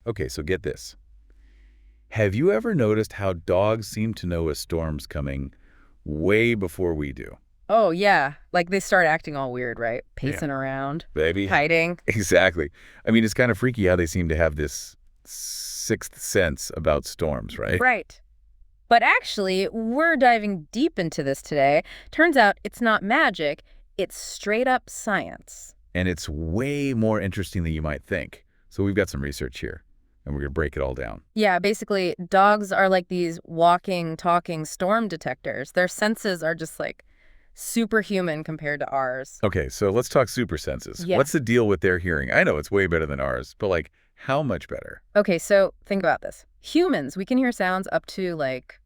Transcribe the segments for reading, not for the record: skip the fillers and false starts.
Okay, so get this. Have you ever noticed how dogs seem to know a storm's coming way before we do? Oh, yeah. Like they start acting all weird, right? Yeah. Pacing around, Baby. hiding. Exactly. I mean, it's kind of freaky how they seem to have this sixth sense about storms, right? Right. But actually, we're diving deep into this today. Turns out it's not magic, it's straight up science. And it's way more interesting than you might think. So we've got some research here, and we're going to break it all down. Yeah, basically, dogs are like these walking, talking storm detectors. Their senses are just like superhuman compared to ours. Okay, so let's talk super senses. Yeah. What's the deal with their hearing? I know it's way better than ours, but like, how much better? Okay, so think about this. Humans, we can hear sounds up to like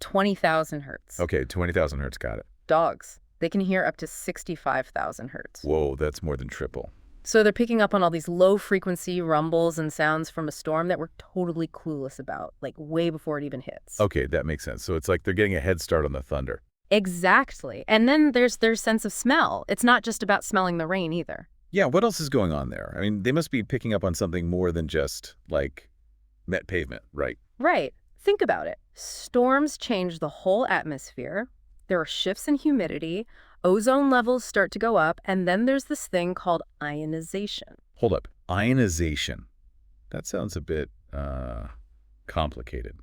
20,000 hertz. Okay, 20,000 hertz, got it. Dogs, they can hear up to 65,000 hertz. Whoa, that's more than triple. So they're picking up on all these low-frequency rumbles and sounds from a storm that we're totally clueless about, like way before it even hits. Okay, that makes sense. So it's like they're getting a head start on the thunder. Exactly. And then there's their sense of smell. It's not just about smelling the rain either. Yeah, what else is going on there? I mean, they must be picking up on something more than just, like, met pavement, right? Right. Think about it. Storms change the whole atmosphere. There are shifts in humidity. Ozone levels start to go up. And then there's this thing called ionization. Hold up. Ionization. That sounds a bit, complicated.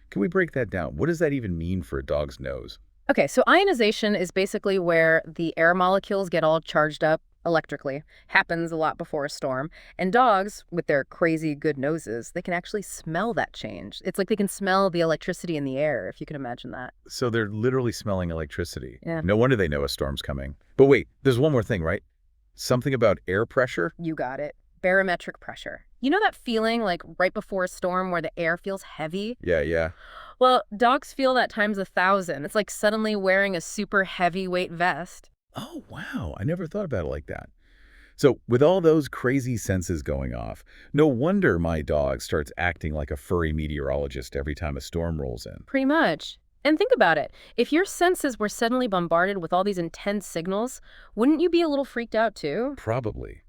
Can we break that down? What does that even mean for a dog's nose? Okay, so ionization is basically where the air molecules get all charged up electrically. Happens a lot before a storm. And dogs, with their crazy good noses, they can actually smell that change. It's like they can smell the electricity in the air, if you can imagine that. So they're literally smelling electricity. Yeah. No wonder they know a storm's coming. But wait, there's one more thing, right? Something about air pressure? You got it. Barometric pressure. You know that feeling like right before a storm where the air feels heavy? Yeah. Well, dogs feel that times 1,000. It's like suddenly wearing a super heavyweight vest. Oh, wow. I never thought about it like that. So with all those crazy senses going off, no wonder my dog starts acting like a furry meteorologist every time a storm rolls in. Pretty much. And think about it. If your senses were suddenly bombarded with all these intense signals, wouldn't you be a little freaked out too? Probably.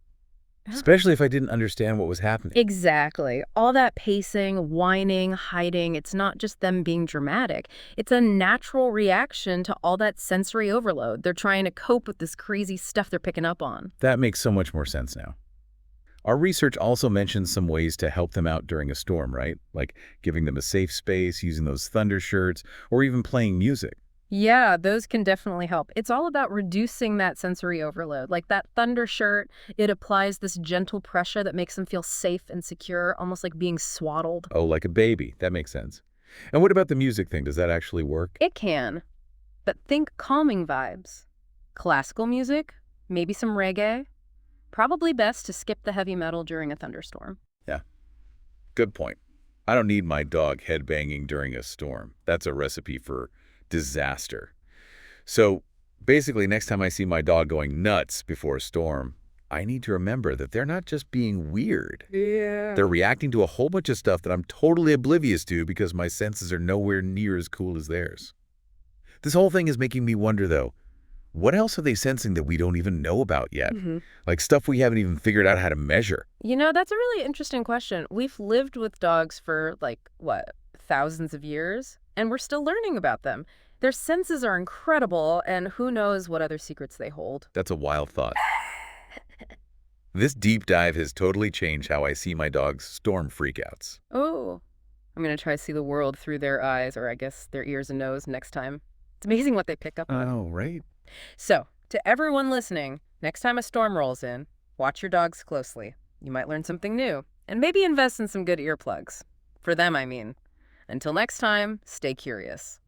Yeah. Especially if I didn't understand what was happening. Exactly. All that pacing, whining, hiding, it's not just them being dramatic. It's a natural reaction to all that sensory overload. They're trying to cope with this crazy stuff they're picking up on. That makes so much more sense now. Our research also mentions some ways to help them out during a storm, right? Like giving them a safe space, using those thunder shirts, or even playing music. Yeah, those can definitely help. It's all about reducing that sensory overload. Like that thunder shirt, it applies this gentle pressure that makes them feel safe and secure, almost like being swaddled. Oh, like a baby. That makes sense. And what about the music thing? Does that actually work? It can, but think calming vibes. Classical music, maybe some reggae. Probably best to skip the heavy metal during a thunderstorm. Yeah. Good point. I don't need my dog headbanging during a storm. That's a recipe for disaster. So basically, next time I see my dog going nuts before a storm, I need to remember that they're not just being weird. Yeah. They're reacting to a whole bunch of stuff that I'm totally oblivious to because my senses are nowhere near as cool as theirs. This whole thing is making me wonder, though, what else are they sensing that we don't even know about yet? Like stuff we haven't even figured out how to measure. You know, that's a really interesting question. We've lived with dogs for, like, what, thousands of years? And we're still learning about them. Their senses are incredible, and who knows what other secrets they hold. That's a wild thought. This deep dive has totally changed how I see my dog's storm freakouts. Oh, I'm going to try to see the world through their eyes, or I guess their ears and nose next time. It's amazing what they pick up on. Oh, right. So, to everyone listening, next time a storm rolls in, watch your dogs closely. You might learn something new, and maybe invest in some good earplugs. For them, I mean. Until next time, stay curious.